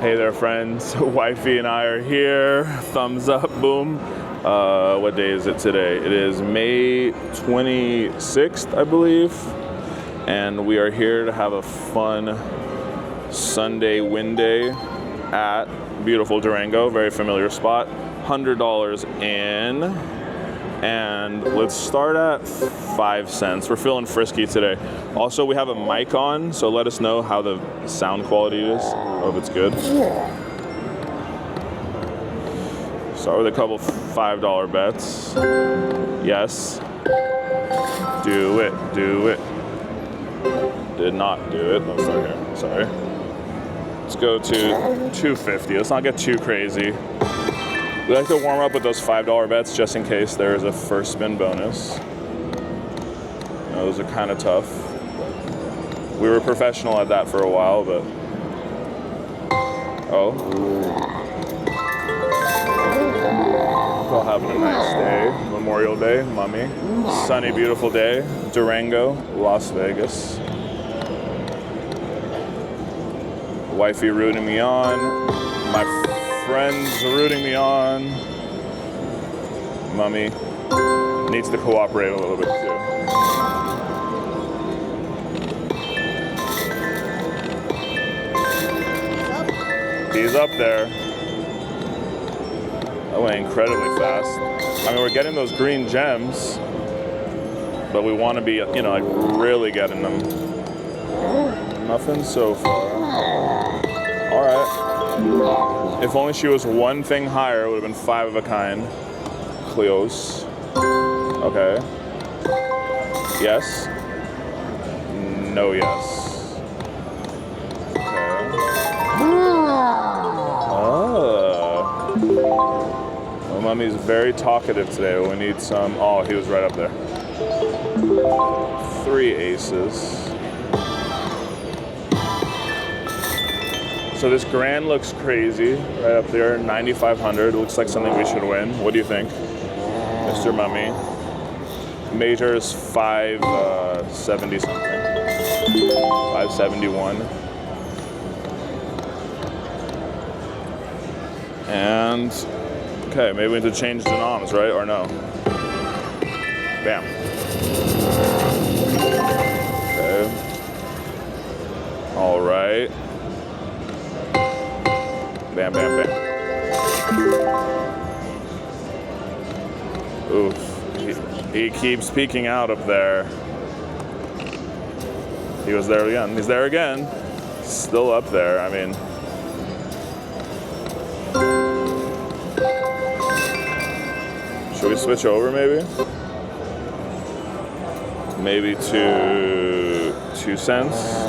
Hey there, friends. Wifey and I are here. Thumbs up, boom. What day is it today? It is May 26th, I believe. And we are here to have a fun Sunday win day at beautiful Durango. Very familiar spot. $100 in. And let's start at 5 cents. We're feeling frisky today. Also, we have a mic on, so let us know how the sound quality is, or if it's good. Start with a couple $5 bets. Yes. Do it, do it. Did not do it. No, start here. Sorry. Let's go to 250. Let's not get too crazy. We like to warm up with those $5 bets just in case there is a first spin bonus. Those are kind of tough. We were professional at that for a while, but... Oh. We're having a nice day. Memorial Day, Mummy. Sunny, beautiful day. Durango, Las Vegas. Wifey rooting me on. My friends rooting me on. Mummy needs to cooperate a little bit too. He's up there. That went incredibly fast. I mean, we're getting those green gems, but we want to be, you know, like really getting them. Nothing so far. All right. If only she was one thing higher, it would have been 5 of a kind. Cleos. Okay. Yes. No yes. Okay. Well, Mummy's very talkative today. We need some. Oh, he was right up there. 3 aces. So this grand looks crazy, right up there, 9,500. Looks like something we should win. What do you think, Mr. Mummy? Major is 570 something, 571. And, okay, maybe we need to change the noms, right, or no? Bam. Okay. All right. Bam, bam, bam. Oof. He keeps peeking out up there. He was there again. He's there again. Still up there. I mean. Should we switch over maybe? Maybe to 2 cents?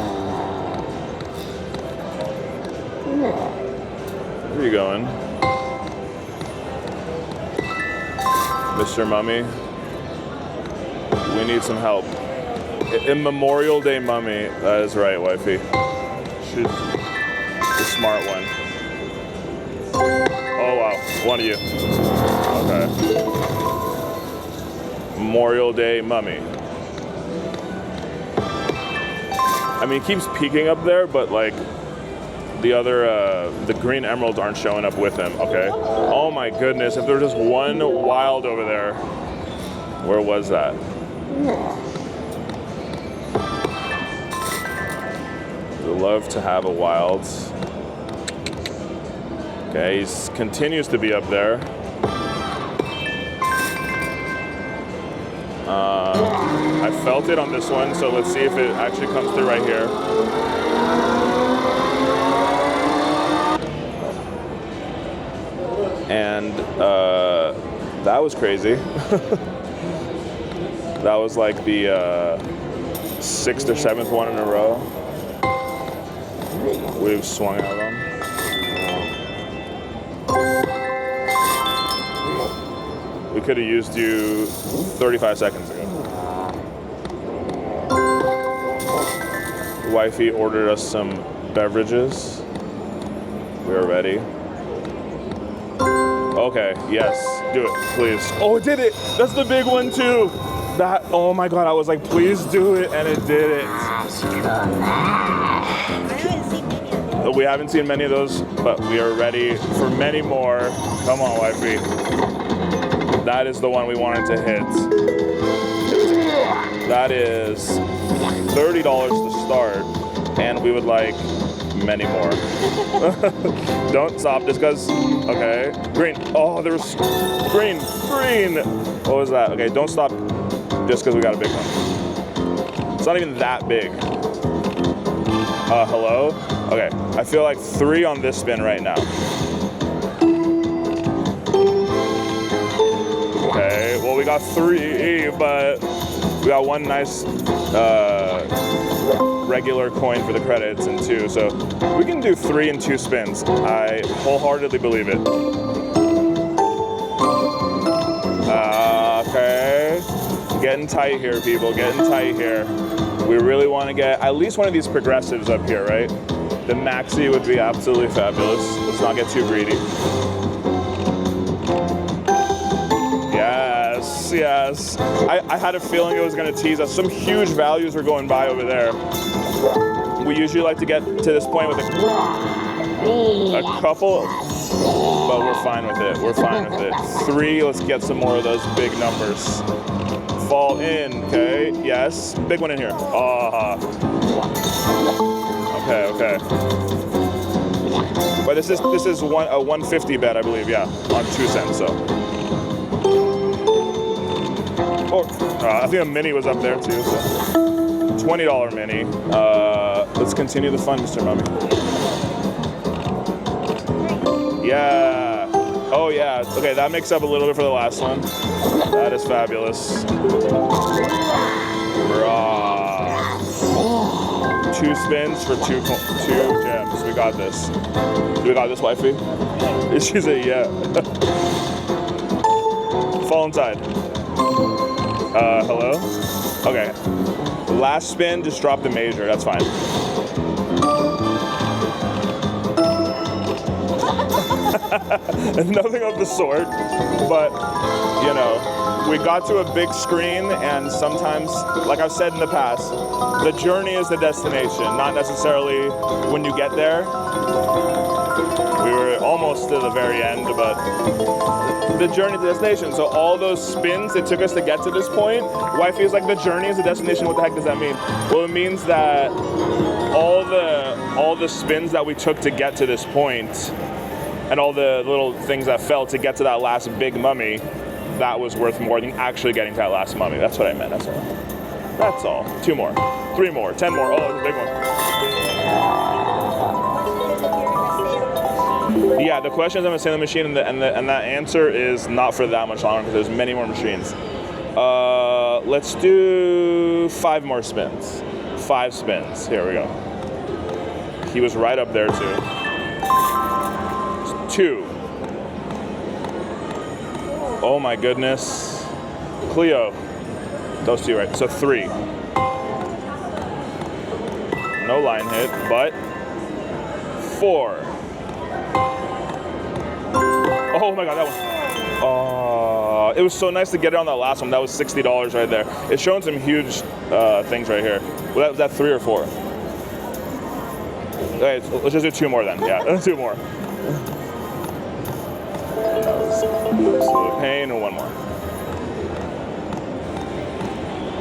Where are you going? Mr. Mummy, we need some help. In Memorial Day Mummy, that is right, wifey. She's the smart one. Oh wow, one of you. Okay. Memorial Day Mummy. I mean, he keeps peeking up there, but like, the other, the green emeralds aren't showing up with him, okay? Oh my goodness, if there was just one wild over there, where was that? We'd love to have a wild. Okay, he continues to be up there. I felt it on this one, so let's see if it actually comes through right here. And that was crazy. That was like the 6th or 7th one in a row we've swung out on. We could have used you 35 seconds ago. Wifey ordered us some beverages. We are ready. Okay, yes, do it, please. Oh, it did it! That's the big one too! That, oh my God, I was like, please do it, and it did it. We haven't seen many of those, but we are ready for many more. Come on, wifey. That is the one we wanted to hit. That is $30 to start, and we would like many more. Don't stop just because. Okay, green. Oh, there's green. What was that? Okay, don't stop just because we got a big one. It's not even that big. Hello? Okay, I feel like 3 on this spin right now. Okay, well we got 3, but we got 1 nice regular coin for the credits and 2, so we can do 3 in 2 spins. I wholeheartedly believe it. Okay, getting tight here, people, getting tight here. We really want to get at least one of these progressives up here, right? The maxi would be absolutely fabulous. Let's not get too greedy. Yes. I had a feeling it was going to tease us. Some huge values are going by over there. We usually like to get to this point with a couple, but we're fine with it. We're fine with it. 3, let's get some more of those big numbers. Fall in, okay, yes. Big one in here. Okay. But this is a 150 bet, I believe, yeah, on 2 cents, so. I think a mini was up there too, so. $20 mini. Let's continue the fun, Mr. Mummy. Yeah. Oh yeah, okay, that makes up a little bit for the last one. That is fabulous. Bruh. 2 spins for 2 gems. We got this. We got this, wifey? She's a yeah. Fall inside. Hello? Okay. Last spin, just drop the major. That's fine. Nothing of the sort, but you know, we got to a big screen, and sometimes, like I've said in the past, the journey is the destination, not necessarily when you get there. We were almost to the very end, but the journey to the destination. So all those spins it took us to get to this point, wifey is like, the journey is the destination. What the heck does that mean? Well, it means that all the spins that we took to get to this point, and all the little things that fell to get to that last big mummy, that was worth more than actually getting to that last mummy. That's what I meant, that's all. That's all. 2 more, 3 more, 10 more. Oh, that's a big one. Yeah, the question is, I'm gonna stay in the machine, and that answer is not for that much longer, because there's many more machines. Let's do 5 more spins. 5 spins, here we go. He was right up there too. 2. Oh my goodness. Cleo. Those 2, right? So 3. No line hit, but 4. Oh my god, that one. It was so nice to get it on that last one. That was $60 right there. It's showing some huge things right here. Well, was that 3 or 4? Okay, let's just do 2 more then. Yeah, 2 more. Absolute pain, and 1 more.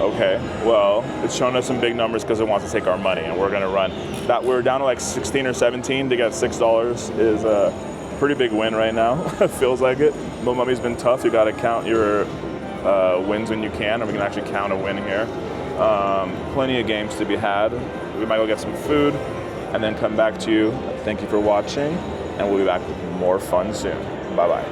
Okay, well, it's showing us some big numbers because it wants to take our money, and we're gonna run. That we're down to like 16 or 17 to get $6 is a pretty big win right now. It feels like it. But Mummy's been tough. You gotta count your wins when you can, and we can actually count a win here. Plenty of games to be had. We might go get some food and then come back to you. Thank you for watching, and we'll be back with more fun soon. Bye-bye.